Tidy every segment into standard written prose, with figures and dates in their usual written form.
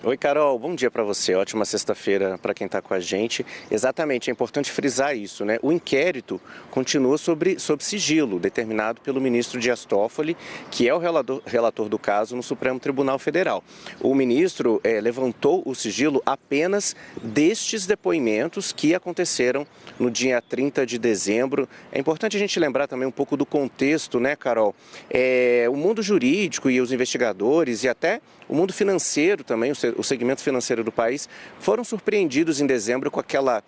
Oi, Carol, bom dia para você, ótima sexta-feira para quem está com a gente. Exatamente, é importante frisar isso, né? O inquérito continua sob sigilo, determinado pelo ministro Dias Toffoli, que é o relator do caso no Supremo Tribunal Federal. O ministro levantou o sigilo apenas destes depoimentos que aconteceram no dia 30 de dezembro. É importante a gente lembrar também um pouco do contexto, né, Carol? O mundo jurídico e os investigadores e até o mundo financeiro também, o segmento financeiro do país, foram surpreendidos em dezembro com aquela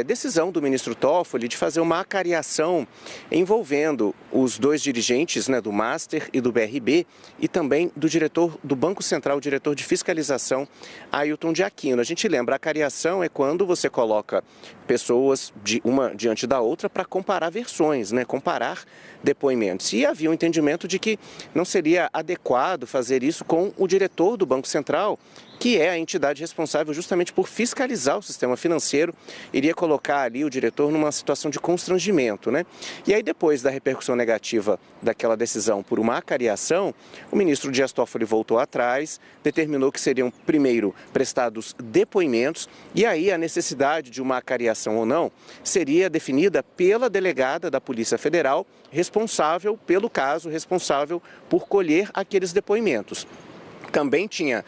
decisão do ministro Toffoli de fazer uma acariação envolvendo os dois dirigentes, né, do Master e do BRB, e também do diretor do Banco Central, o diretor de fiscalização, Ailton de Aquino. A gente lembra, a acariação é quando você coloca pessoas uma diante da outra para comparar versões, né, comparar depoimentos. E havia um entendimento de que não seria adequado fazer isso com o diretor do Banco Central, que é a entidade responsável justamente por fiscalizar o sistema financeiro, iria colocar ali o diretor numa situação de constrangimento, né? E aí, depois da repercussão negativa daquela decisão por uma acariação, o ministro Dias Toffoli voltou atrás, determinou que seriam primeiro prestados depoimentos, e aí a necessidade de uma acariação ou não seria definida pela delegada da Polícia Federal, responsável pelo caso, responsável por colher aqueles depoimentos. Também tinha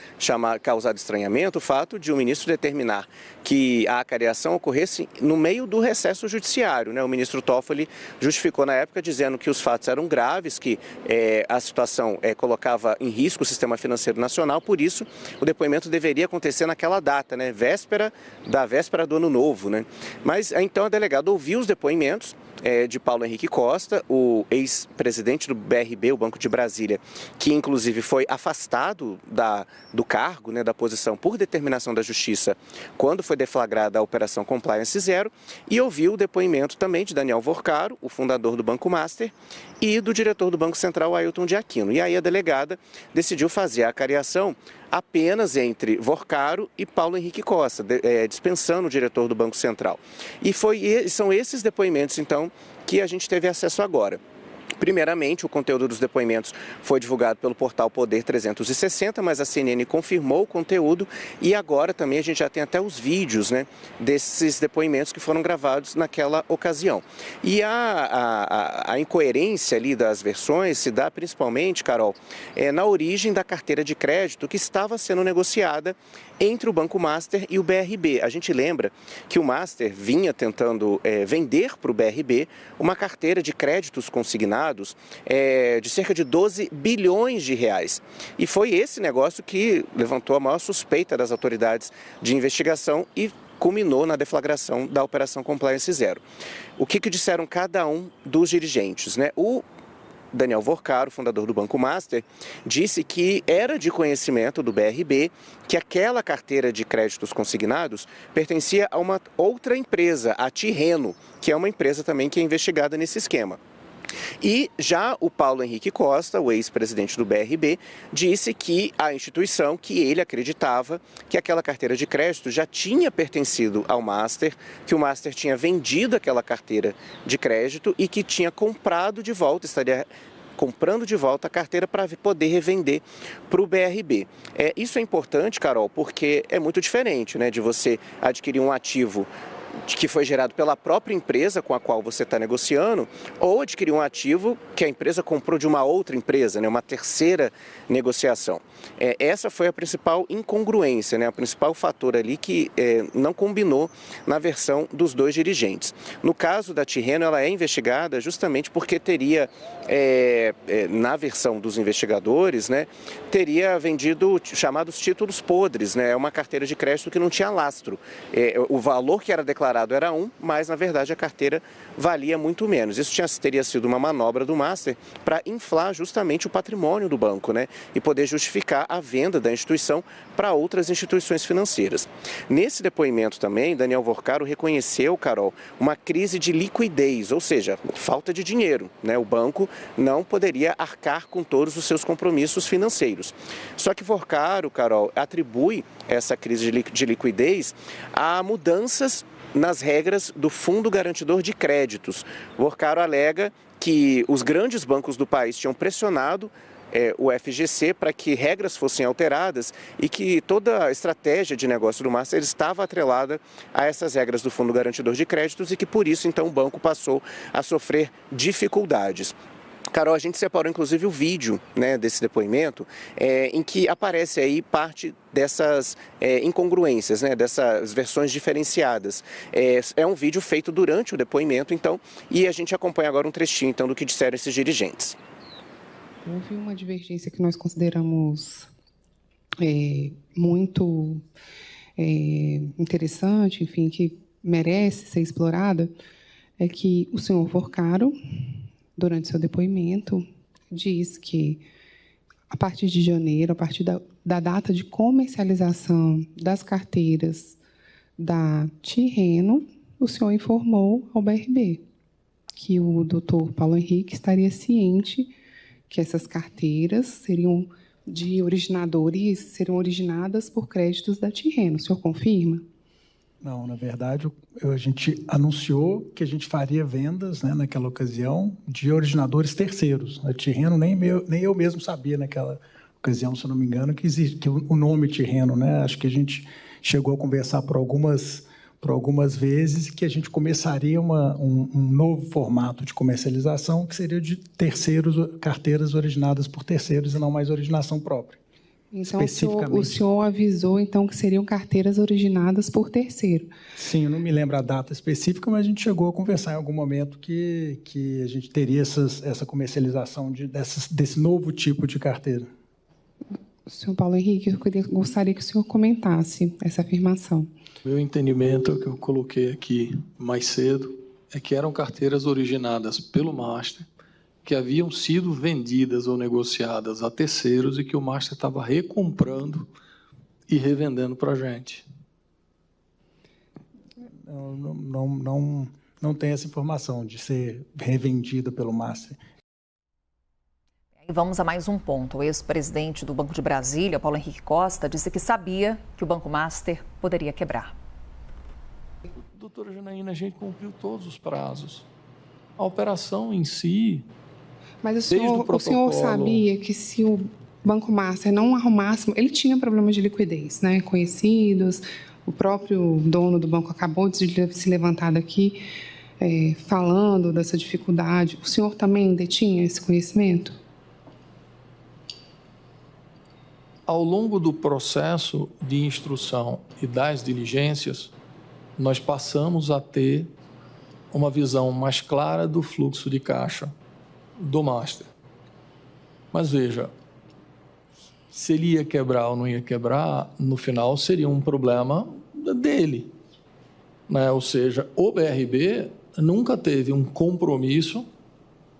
causado estranhamento o fato de o ministro determinar que a acariação ocorresse no meio do recesso judiciário, né? O ministro Toffoli justificou na época dizendo que os fatos eram graves, que a situação colocava em risco o sistema financeiro nacional, por isso o depoimento deveria acontecer naquela data, né? Véspera do Ano Novo, né? Mas então a delegada ouviu os depoimentos de Paulo Henrique Costa, o ex-presidente do BRB, o Banco de Brasília, que inclusive foi afastado do cargo, né, da posição por determinação da Justiça, quando foi deflagrada a Operação Compliance Zero, e ouviu o depoimento também de Daniel Vorcaro, o fundador do Banco Master, e do diretor do Banco Central, Ailton de Aquino. E aí a delegada decidiu fazer a acariação apenas entre Vorcaro e Paulo Henrique Costa, dispensando o diretor do Banco Central. E são esses depoimentos, então, que a gente teve acesso agora. Primeiramente, o conteúdo dos depoimentos foi divulgado pelo portal Poder 360, mas a CNN confirmou o conteúdo e agora também a gente já tem até os vídeos, né, desses depoimentos que foram gravados naquela ocasião. E a incoerência ali das versões se dá principalmente, Carol, na origem da carteira de crédito que estava sendo negociada entre o Banco Master e o BRB. A gente lembra que o Master vinha tentando vender para o BRB uma carteira de créditos consignados de cerca de 12 bilhões de reais. E foi esse negócio que levantou a maior suspeita das autoridades de investigação e culminou na deflagração da Operação Compliance Zero. O que disseram cada um dos dirigentes, né? O Daniel Vorcaro, fundador do Banco Master, disse que era de conhecimento do BRB que aquela carteira de créditos consignados pertencia a uma outra empresa, a Tirreno, que é uma empresa também que é investigada nesse esquema. E já o Paulo Henrique Costa, o ex-presidente do BRB, disse que a instituição, que ele acreditava que aquela carteira de crédito já tinha pertencido ao Master, que o Master tinha vendido aquela carteira de crédito e que tinha comprado de volta, estaria comprando de volta a carteira para poder revender para o BRB. Isso é importante, Carol, porque é muito diferente, né, de você adquirir um ativo que foi gerado pela própria empresa com a qual você está negociando, ou adquirir um ativo que a empresa comprou de uma outra empresa, né, uma terceira negociação. Essa foi a principal incongruência, né, o principal fator ali que não combinou na versão dos dois dirigentes. No caso da Tirreno, ela é investigada justamente porque teria, na versão dos investigadores, né, teria vendido chamados títulos podres, né, uma carteira de crédito que não tinha lastro. O valor que era declarado era mas na verdade a carteira valia muito menos. Isso teria sido uma manobra do Master para inflar justamente o patrimônio do banco, né, e poder justificar a venda da instituição para outras instituições financeiras. Nesse depoimento também, Daniel Vorcaro reconheceu, Carol, uma crise de liquidez, ou seja, falta de dinheiro, né? O banco não poderia arcar com todos os seus compromissos financeiros. Só que Vorcaro, Carol, atribui essa crise de liquidez a mudanças nas regras do Fundo Garantidor de Créditos. Vorcaro alega que os grandes bancos do país tinham pressionado o FGC para que regras fossem alteradas e que toda a estratégia de negócio do Master estava atrelada a essas regras do Fundo Garantidor de Créditos e que por isso então o banco passou a sofrer dificuldades. Carol, a gente separou inclusive o vídeo, né, desse depoimento, em que aparece aí parte dessas incongruências, né, dessas versões diferenciadas. É um vídeo feito durante o depoimento, então, e a gente acompanha agora um trechinho então, do que disseram esses dirigentes. Houve uma divergência que nós consideramos muito interessante, enfim, que merece ser explorada, é que o senhor Porcaro, durante seu depoimento, diz que, a partir de janeiro, a partir da data de comercialização das carteiras da Tirreno, o senhor informou ao BRB que o doutor Paulo Henrique estaria ciente que essas carteiras seriam de originadores, seriam originadas por créditos da Tirreno. O senhor confirma? Não, na verdade, a gente anunciou que a gente faria vendas, né, naquela ocasião, de originadores terceiros. A Tirreno, nem eu mesmo sabia naquela ocasião, se eu não me engano, que existe que o nome Tirreno, né? Acho que a gente chegou a conversar por algumas vezes que a gente começaria um novo formato de comercialização, que seria de terceiros, carteiras originadas por terceiros e não mais originação própria. Então, o senhor avisou, então, que seriam carteiras originadas por terceiro. Sim, eu não me lembro a data específica, mas a gente chegou a conversar em algum momento que a gente teria essa comercialização desse novo tipo de carteira. Senhor Paulo Henrique, eu gostaria que o senhor comentasse essa afirmação. Meu entendimento, que eu coloquei aqui mais cedo, é que eram carteiras originadas pelo Master, que haviam sido vendidas ou negociadas a terceiros e que o Master estava recomprando e revendendo para a gente. Não tem essa informação de ser revendida pelo Master. E vamos a mais um ponto. O ex-presidente do Banco de Brasília, Paulo Henrique Costa, disse que sabia que o Banco Master poderia quebrar. Doutora Janaína, a gente cumpriu todos os prazos. A operação em si... Mas o senhor sabia que se o Banco Master não arrumasse... Ele tinha problemas de liquidez, né? Conhecidos. O próprio dono do banco acabou de se levantar daqui falando dessa dificuldade. O senhor também detinha esse conhecimento? Ao longo do processo de instrução e das diligências, nós passamos a ter uma visão mais clara do fluxo de caixa do Master. Mas veja, se ele ia quebrar ou não ia quebrar, no final seria um problema dele, né? Ou seja, o BRB nunca teve um compromisso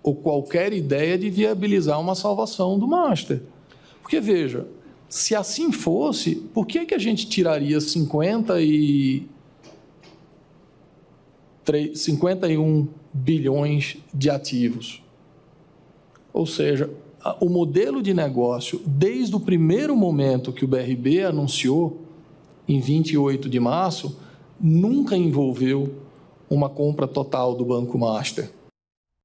ou qualquer ideia de viabilizar uma salvação do Master. Porque, veja, se assim fosse, por que a gente tiraria 51 bilhões de ativos? Ou seja, o modelo de negócio, desde o primeiro momento que o BRB anunciou, em 28 de março, nunca envolveu uma compra total do Banco Master.